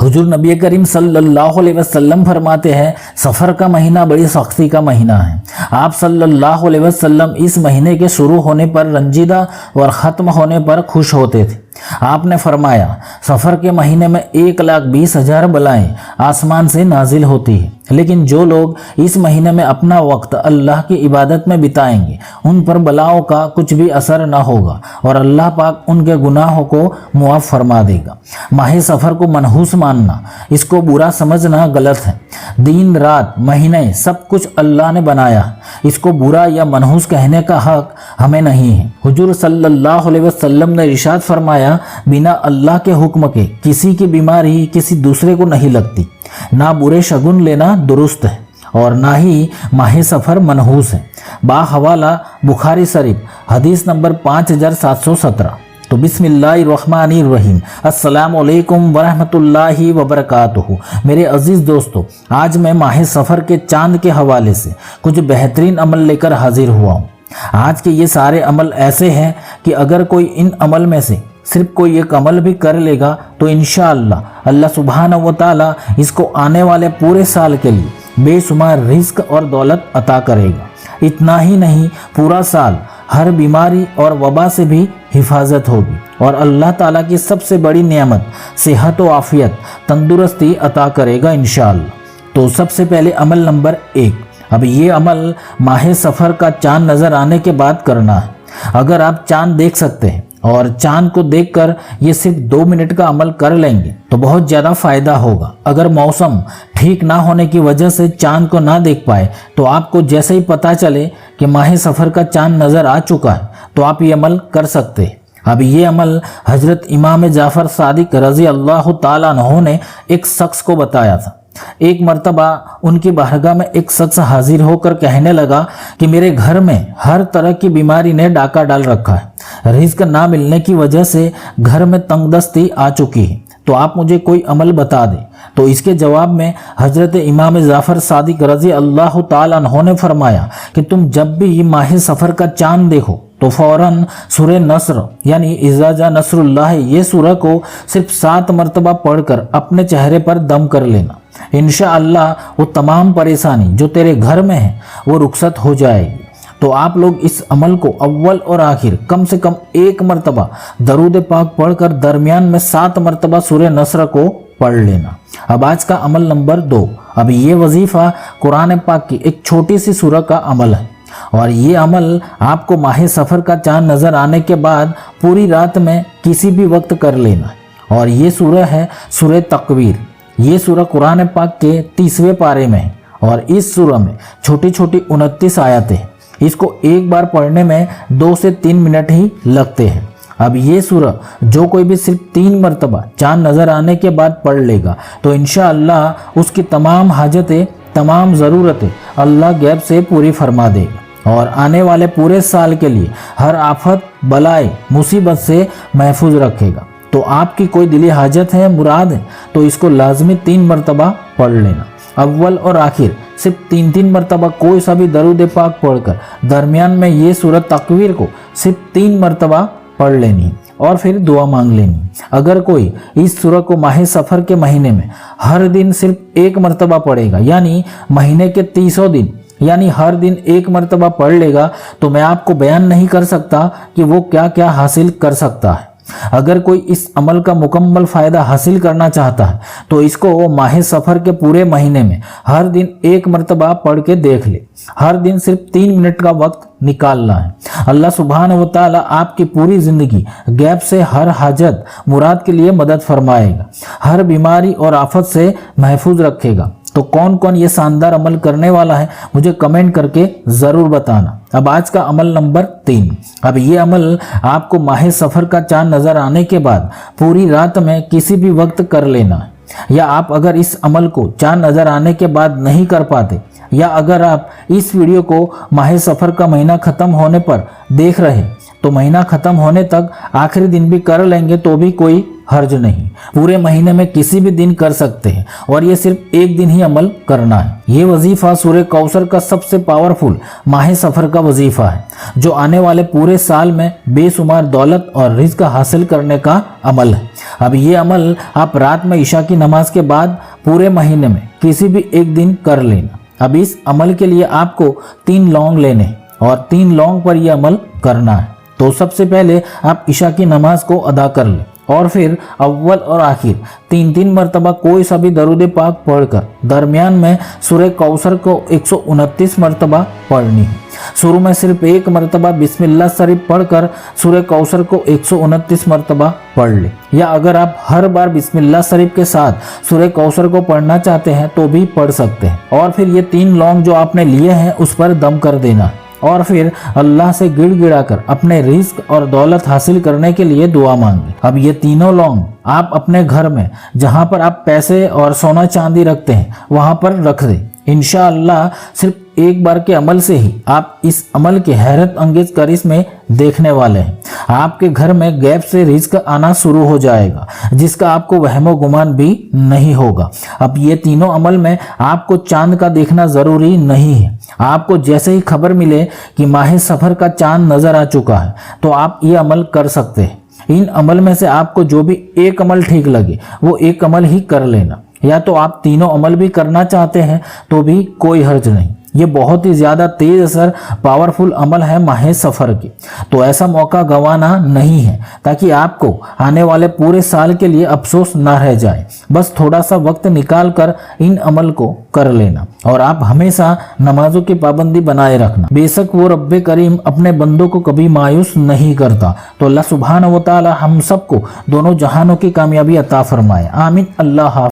हुजूर नबी करीम सल्लल्लाहु अलैहि वसल्लम फरमाते हैं, सफ़र का महीना बड़ी सख्ती का महीना है। आप सल्लल्लाहु अलैहि वसल्लम इस महीने के शुरू होने पर रंजीदा और ख़त्म होने पर खुश होते थे। आपने फरमाया, सफ़र के महीने में 1,20,000 बलाएँ आसमान से नाजिल होती है, लेकिन जो लोग इस महीने में अपना वक्त अल्लाह की इबादत में बिताएंगे उन पर बलाओं का कुछ भी असर न होगा और अल्लाह पाक उनके गुनाहों को मुआफ़ फरमा देगा। माह सफ़र को मनहूस मानना, इसको बुरा समझना गलत है। दिन रात महीने सब कुछ अल्लाह ने बनाया, इसको बुरा या मनहूस कहने का हक हमें नहीं है। हुजूर सल्लल्लाहु अलैहि वसल्लम ने इरशाद फरमाया, बिना अल्लाह के हुक्म के किसी की बीमारी किसी दूसरे को नहीं लगती। ना बुरे शगुन लेना दुरुस्त है और ना ही माह सफ़र मनहूस है। बाहवाला बुखारी शरीफ हदीस नंबर 5717। तो बिस्मिल्लाहिर्रहमानिर्रहीम, अस्सलामु अलैकुम वरहमतुल्लाहि वबरकातुहू। मेरे अजीज़ दोस्तों, आज मैं माह सफ़र के चांद के हवाले से कुछ बेहतरीन अमल लेकर हाजिर हुआ हूँ। आज के ये सारे अमल ऐसे हैं कि अगर कोई इन अमल में से सिर्फ कोई एक अमल भी कर लेगा तो इंशाअल्लाह अल्लाह सुब्हानहू व तआला इसको आने वाले पूरे साल के लिए बेशुमार रिज़्क और दौलत अता करेगा। इतना ही नहीं, पूरा साल हर बीमारी और वबा से भी हिफाजत होगी और अल्लाह ताला की सबसे बड़ी नेमत सेहत व आफियत तंदुरुस्ती अता करेगा इंशाअल्लाह। तो सबसे पहले अमल नंबर 1, अब ये अमल माह सफ़र का चाँद नज़र आने के बाद करना है। अगर आप चाँद देख सकते हैं और चाँद को देखकर ये सिर्फ 2 मिनट का अमल कर लेंगे तो बहुत ज़्यादा फ़ायदा होगा। अगर मौसम ठीक ना होने की वजह से चाँद को ना देख पाए तो आपको जैसे ही पता चले कि माह सफ़र का चाँद नज़र आ चुका है तो आप ये अमल कर सकते हैं। अब ये अमल हज़रत इमाम जाफ़र सादिक रज़ी अल्लाह ताला अन्हु ने एक शख्स को बताया था। एक मर्तबा उनकी बारगाह में एक शख्स हाजिर होकर कहने लगा कि मेरे घर में हर तरह की बीमारी ने डाका डाल रखा है, रिज़्क ना मिलने की वजह से घर में तंगदस्ती आ चुकी है, तो आप मुझे कोई अमल बता दें। तो इसके जवाब में हज़रत इमाम जाफ़र सादिक रज़ी अल्लाह ताला अन्हु ने फरमाया कि तुम जब भी माह सफ़र का चाँद देखो तो फ़ौरन सूरह नस्र यानी इज़ा जा नस्रुल्लाह ये सूरह को सिर्फ 7 मरतबा पढ़कर अपने चेहरे पर दम कर लेना। इंशाअल्लाह वो तमाम परेशानी जो तेरे घर में है वो रुखसत हो जाएगी। तो आप लोग इस अमल को अव्वल और आखिर कम से कम 1 मरतबा दरूद पाक पढ़कर दरमियान में 7 मरतबा सूरह नस्र को पढ़ लेना। अब आज का अमल नंबर 2, अब ये वजीफ़ा कुरान पाक की एक छोटी सी सूरह का अमल है और ये अमल आपको माह सफ़र का चाँद नज़र आने के बाद पूरी रात में किसी भी वक्त कर लेना है। और ये सूरह है सूरह तकवीर। ये सूरह कुरान पाक के 30वें पारे में है और इस सूरह में छोटी छोटी 29 आयतें हैं। इसको एक बार पढ़ने में 2 से 3 मिनट ही लगते हैं। अब ये सूरह जो कोई भी सिर्फ 3 मरतबा चाँद नज़र आने के बाद पढ़ लेगा तो इंशाअल्लाह उसकी तमाम हाजतें, तमाम ज़रूरतें अल्लाह गैब से पूरी फरमा देगा और आने वाले पूरे साल के लिए हर आफत, बलाए, मुसीबत से महफूज रखेगा। तो आपकी कोई दिली हाजत है, मुराद है, तो इसको लाजमी 3 मरतबा पढ़ लेना। अव्वल और आखिर सिर्फ 3-3 मरतबा कोई सा भी दरूद पाक पढ़कर दरमियान में ये सूरत तकवीर को सिर्फ 3 मरतबा पढ़ लेनी और फिर दुआ मांग लेनी। अगर कोई इस सूरह को माह सफ़र के महीने में हर दिन सिर्फ 1 मरतबा पढ़ेगा यानी महीने के 30 दिन यानी हर दिन 1 मरतबा पढ़ लेगा तो मैं आपको बयान नहीं कर सकता कि वो क्या क्या हासिल कर सकता है। अगर कोई इस अमल का मुकम्मल फ़ायदा हासिल करना चाहता है तो इसको माह सफ़र के पूरे महीने में हर दिन 1 मरतबा पढ़ के देख ले। हर दिन सिर्फ 3 मिनट का वक्त निकालना है। अल्लाह सुब्हानहू व तआला आपकी पूरी ज़िंदगी गैब से हर हाजत, मुराद के लिए मदद फरमाएगा, हर बीमारी और आफत से महफूज रखेगा। तो कौन कौन ये शानदार अमल करने वाला है मुझे कमेंट करके ज़रूर बताना। अब आज का अमल नंबर 3, अब ये अमल आपको माह सफ़र का चाँद नज़र आने के बाद पूरी रात में किसी भी वक्त कर लेना है। या आप अगर इस अमल को चाँद नज़र आने के बाद नहीं कर पाते या अगर आप इस वीडियो को माह सफ़र का महीना ख़त्म होने पर देख रहे तो महीना ख़त्म होने तक आखिरी दिन भी कर लेंगे तो भी कोई हर्ज नहीं। पूरे महीने में किसी भी दिन कर सकते हैं और ये सिर्फ एक दिन ही अमल करना है। ये वजीफा सूरह कौसर का सबसे पावरफुल माह सफर का वजीफा है, जो आने वाले पूरे साल में बेशुमार दौलत और रिज्क हासिल करने का अमल है। अब ये अमल आप रात में ईशा की नमाज के बाद पूरे महीने में किसी भी एक दिन कर लेना। अब इस अमल के लिए आपको 3 लौंग लेने और 3 लौंग पर यह अमल करना है। तो सबसे पहले आप ईशा की नमाज को अदा कर लें और फिर अव्वल और आखिर 3-3 मरतबा कोई सा भी दरूद पाक पढ़कर दरमियान में सूरह कौसर को 129 मरतबा पढ़नी है। शुरू में सिर्फ 1 मरतबा बिस्मिल्लाह शरीफ पढ़कर सूरह कौसर को 129 मरतबा पढ़ ले, या अगर आप हर बार बिस्मिल्लाह शरीफ के साथ सूरह कौसर को पढ़ना चाहते हैं तो भी पढ़ सकते हैं। और फिर ये 3 लौंग जो आपने लिए हैं उस पर दम कर देना है और फिर अल्लाह से गिड़गिड़ा कर अपने रिज्क और दौलत हासिल करने के लिए दुआ मांगे। अब ये तीनों लौंग आप अपने घर में जहां पर आप पैसे और सोना चांदी रखते हैं वहां पर रख दें। इंशाअल्लाह सिर्फ एक बार के अमल से ही आप इस अमल के हैरत अंगेज करिश्मे देखने वाले हैं। आपके घर में गैप से रिज्क आना शुरू हो जाएगा, जिसका आपको वहमो गुमान भी नहीं होगा। अब ये तीनों अमल में आपको चांद का देखना जरूरी नहीं है। आपको जैसे ही खबर मिले कि माह सफर का चांद नजर आ चुका है तो आप ये अमल कर सकते हैं। इन अमल में से आपको जो भी एक अमल ठीक लगे वो एक अमल ही कर लेना, या तो आप तीनों अमल भी करना चाहते हैं तो भी कोई हर्ज नहीं। ये बहुत ही ज़्यादा तेज असर पावरफुल अमल है माह सफ़र की, तो ऐसा मौका गंवाना नहीं है ताकि आपको आने वाले पूरे साल के लिए अफसोस ना रह जाए। बस थोड़ा सा वक्त निकाल कर इन अमल को कर लेना और आप हमेशा नमाजों की पाबंदी बनाए रखना। बेशक वो रब्बे करीम अपने बंदों को कभी मायूस नहीं करता। तो अल्लाह सुब्हानहू व तआला हम सबको दोनों जहानों की कामयाबी अता फरमाए। आमीन। अल्लाह।